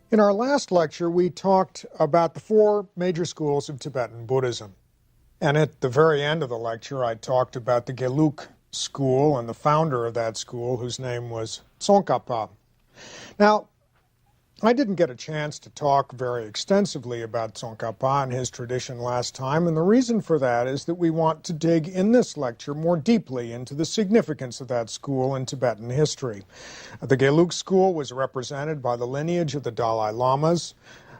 In our last lecture, we talked about the four major schools of Tibetan Buddhism. And at the very end of the lecture, I talked about the Gelug school and the founder of that school, whose name was Tsongkhapa. Now, I didn't get a chance to talk very extensively about Tsongkhapa and his tradition last time, and the reason for that is that we want to dig in this lecture more deeply into the significance of that school in Tibetan history. The Gelug school was represented by the lineage of the Dalai Lamas,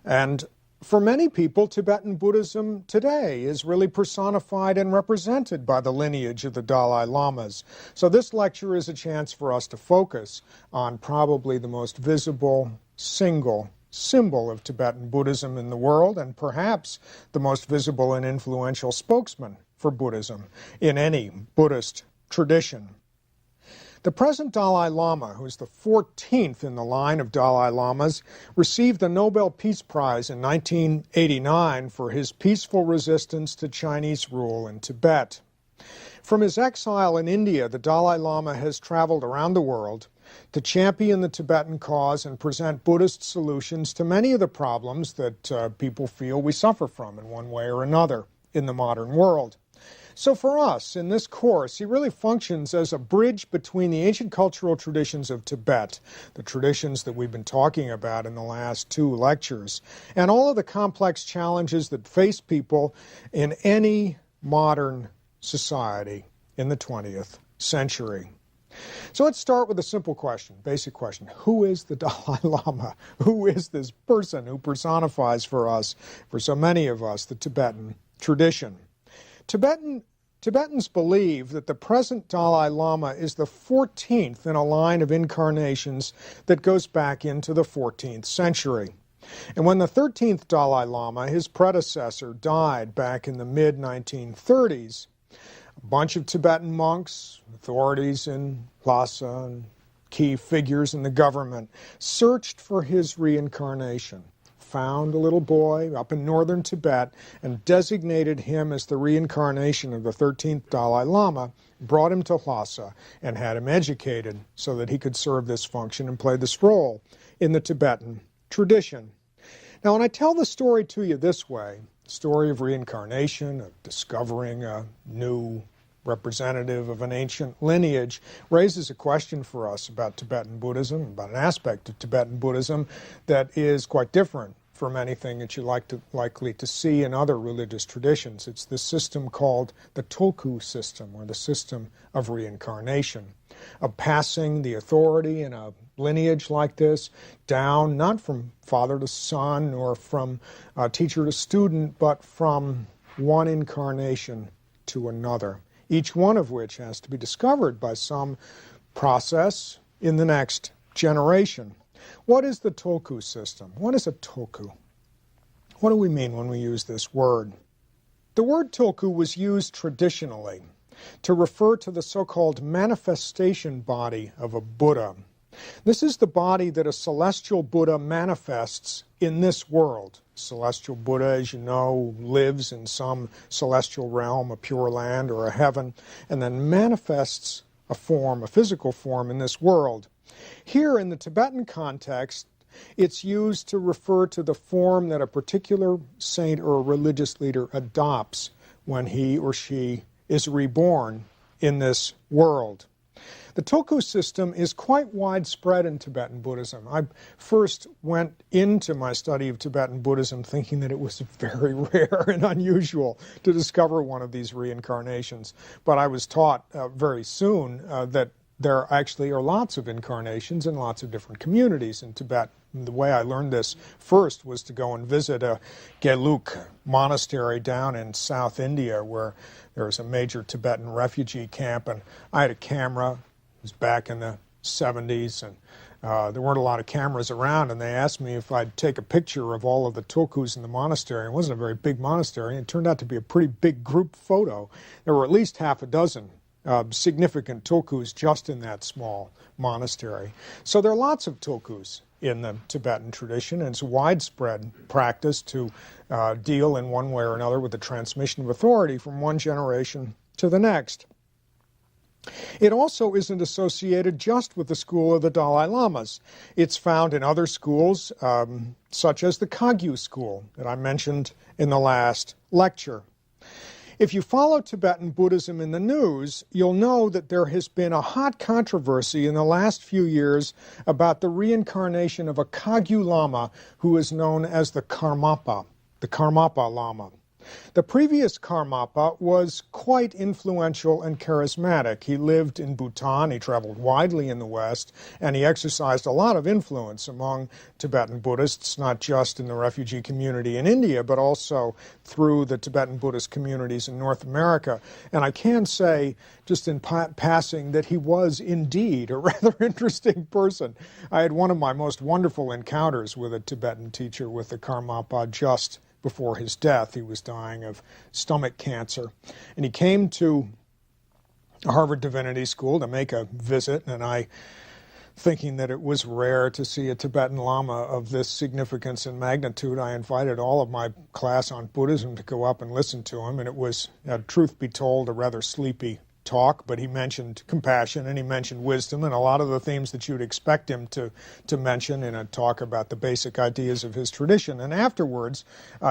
and for many people, Tibetan Buddhism today is really personified and represented by the lineage of the Dalai Lamas. So this lecture is a chance for us to focus on probably the most visible single symbol of Tibetan Buddhism in the world, and perhaps the most visible and influential spokesman for Buddhism in any Buddhist tradition. The present Dalai Lama, who's the 14th in the line of Dalai Lamas, received the Nobel Peace Prize in 1989 for his peaceful resistance to Chinese rule in Tibet. From his exile in India, the Dalai Lama has traveled around the world to champion the Tibetan cause and present Buddhist solutions to many of the problems that people feel we suffer from in one way or another in the modern world. So for us, in this course, he really functions as a bridge between the ancient cultural traditions of Tibet, the traditions that we've been talking about in the last two lectures, and all of the complex challenges that face people in any modern society in the 20th century. So let's start with a simple question, basic question. Who is the Dalai Lama? Who is this person who personifies for us, for so many of us, the Tibetan tradition? Tibetans believe that the present Dalai Lama is the 14th in a line of incarnations that goes back into the 14th century. And when the 13th Dalai Lama, his predecessor, died back in the mid-1930s, a bunch of Tibetan monks, authorities in Lhasa, and key figures in the government searched for his reincarnation, found a little boy up in northern Tibet, and designated him as the reincarnation of the 13th Dalai Lama, brought him to Lhasa, and had him educated so that he could serve this function and play this role in the Tibetan tradition. Now, when I tell the story to you this way, story of reincarnation, of discovering a new representative of an ancient lineage, raises a question for us about Tibetan Buddhism, about an aspect of Tibetan Buddhism that is quite different from anything that you're likely to see in other religious traditions. It's the system called the Tulku system, or the system of reincarnation, of passing the authority in a lineage like this down, not from father to son or from teacher to student, but from one incarnation to another, each one of which has to be discovered by some process in the next generation. What is the Tulku system? What is a Tulku? What do we mean when we use this word? The word Tulku was used traditionally to refer to the so-called manifestation body of a Buddha. This is the body that a celestial Buddha manifests in this world. Celestial Buddha, as you know, lives in some celestial realm, a pure land or a heaven, and then manifests a form, a physical form in this world. Here in the Tibetan context, it's used to refer to the form that a particular saint or a religious leader adopts when he or she is reborn in this world. The Tulku system is quite widespread in Tibetan Buddhism. I first went into my study of Tibetan Buddhism thinking that it was very rare and unusual to discover one of these reincarnations. But I was taught very soon that there actually are lots of incarnations in lots of different communities in Tibet. The way I learned this first was to go and visit a Gelug monastery down in South India, where there was a major Tibetan refugee camp, and I had a camera. It was back in the 70s, and there weren't a lot of cameras around, and they asked me if I'd take a picture of all of the tulkus in the monastery. It wasn't a very big monastery. It turned out to be a pretty big group photo. There were at least half a dozen significant tulkus just in that small monastery. So there are lots of tulkus in the Tibetan tradition, and it's a widespread practice to deal in one way or another with the transmission of authority from one generation to the next. It also isn't associated just with the school of the Dalai Lamas. It's found in other schools, such as the Kagyu school that I mentioned in the last lecture. If you follow Tibetan Buddhism in the news, you'll know that there has been a hot controversy in the last few years about the reincarnation of a Kagyu Lama who is known as the Karmapa Lama. The previous Karmapa was quite influential and charismatic. He lived in Bhutan, he traveled widely in the West, and he exercised a lot of influence among Tibetan Buddhists, not just in the refugee community in India, but also through the Tibetan Buddhist communities in North America. And I can say, just in passing, that he was indeed a rather interesting person. I had one of my most wonderful encounters with a Tibetan teacher, with the Karmapa, just before his death. He was dying of stomach cancer. And he came to Harvard Divinity School to make a visit, and I, thinking that it was rare to see a Tibetan Lama of this significance and magnitude, I invited all of my class on Buddhism to go up and listen to him, and it was, truth be told, a rather sleepy talk, but he mentioned compassion and he mentioned wisdom and a lot of the themes that you'd expect him to mention in a talk about the basic ideas of his tradition. And afterwards,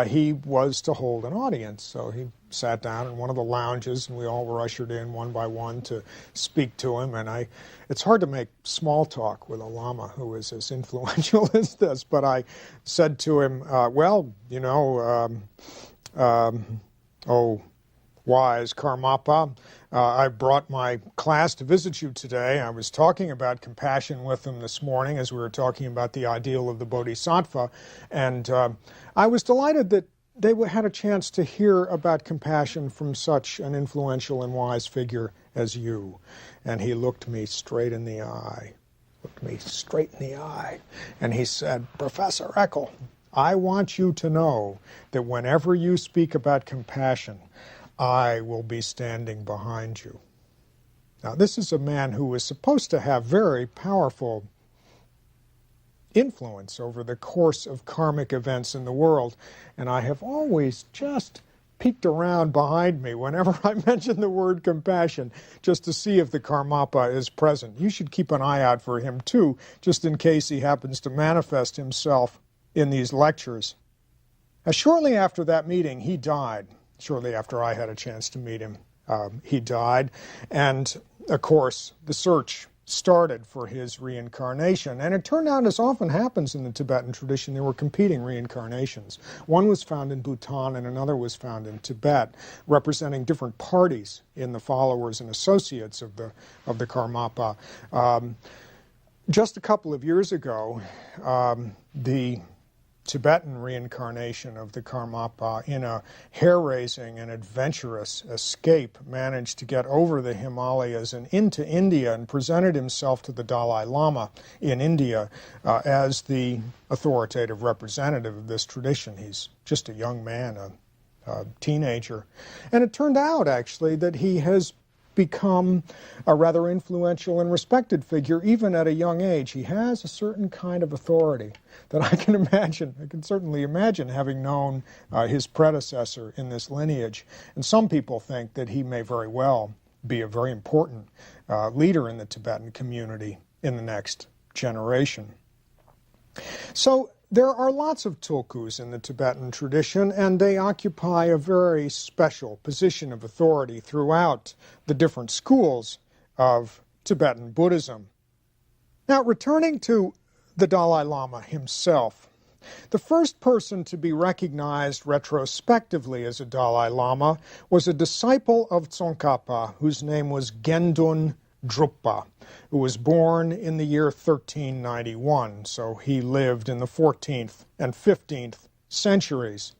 he was to hold an audience. So he sat down in one of the lounges and we all were ushered in one by one to speak to him. And it's hard to make small talk with a Lama who is as influential as this, but I said to him, wise Karmapa, I brought my class to visit you today. I was talking about compassion with them this morning as we were talking about the ideal of the Bodhisattva, and I was delighted that they had a chance to hear about compassion from such an influential and wise figure as you. And he looked me straight in the eye, and he said, Professor Eckel, I want you to know that whenever you speak about compassion, I will be standing behind you. Now, this is a man who is supposed to have very powerful influence over the course of karmic events in the world, and I have always just peeked around behind me whenever I mention the word compassion, just to see if the Karmapa is present. You should keep an eye out for him, too, just in case he happens to manifest himself in these lectures. Shortly after that meeting, he died. Shortly after I had a chance to meet him, he died. And, of course, the search started for his reincarnation. And it turned out, as often happens in the Tibetan tradition, there were competing reincarnations. One was found in Bhutan and another was found in Tibet, representing different parties in the followers and associates of the Karmapa. Just a couple of years ago, the Tibetan reincarnation of the Karmapa, in a hair-raising and adventurous escape, managed to get over the Himalayas and into India and presented himself to the Dalai Lama in India as the authoritative representative of this tradition. He's just a young man, a teenager. And it turned out, actually, that he has become a rather influential and respected figure even at a young age. He has a certain kind of authority that I can certainly imagine having known his predecessor in this lineage. And some people think that he may very well be a very important leader in the Tibetan community in the next generation. So there are lots of tulkus in the Tibetan tradition, and they occupy a very special position of authority throughout the different schools of Tibetan Buddhism. Now, returning to the Dalai Lama himself, the first person to be recognized retrospectively as a Dalai Lama was a disciple of Tsongkhapa, whose name was Gendun Drukpa, who was born in the year 1391, so he lived in the 14th and 15th centuries.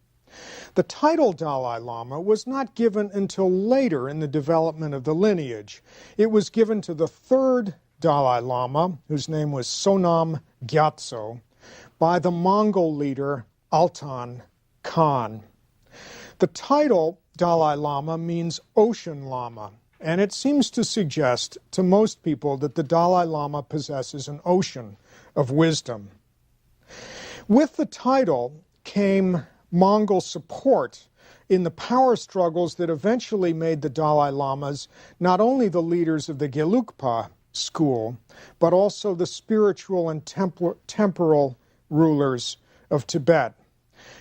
The title Dalai Lama was not given until later in the development of the lineage. It was given to the third Dalai Lama, whose name was Sonam Gyatso, by the Mongol leader Altan Khan. The title Dalai Lama means ocean lama, and it seems to suggest to most people that the Dalai Lama possesses an ocean of wisdom. With the title came Mongol support in the power struggles that eventually made the Dalai Lamas not only the leaders of the Gelugpa school, but also the spiritual and temporal rulers of Tibet.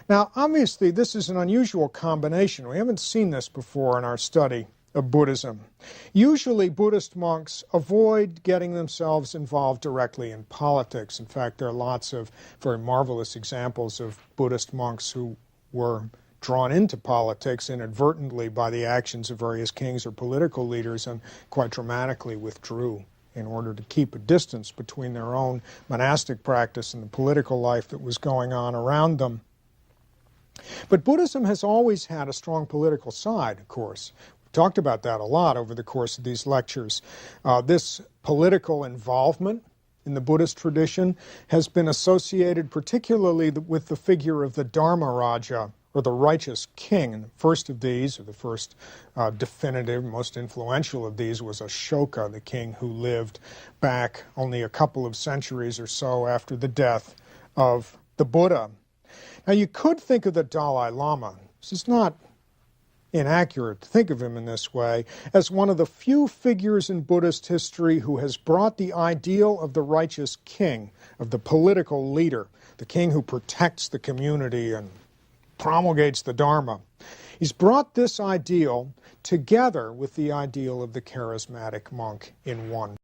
Now, obviously, this is an unusual combination. We haven't seen this before in our study of Buddhism. Usually, Buddhist monks avoid getting themselves involved directly in politics. In fact, there are lots of very marvelous examples of Buddhist monks who were drawn into politics inadvertently by the actions of various kings or political leaders and quite dramatically withdrew in order to keep a distance between their own monastic practice and the political life that was going on around them. But Buddhism has always had a strong political side, of course. We've talked about that a lot over the course of these lectures. This political involvement in the Buddhist tradition has been associated particularly with the figure of the Dharma Raja, or the righteous king. And the first of these, or the first definitive, most influential of these, was Ashoka, the king who lived back only a couple of centuries or so after the death of the Buddha. Now, you could think of the Dalai Lama, this is not inaccurate to think of him in this way, as one of the few figures in Buddhist history who has brought the ideal of the righteous king, of the political leader, the king who protects the community and promulgates the Dharma. He's brought this ideal together with the ideal of the charismatic monk in one.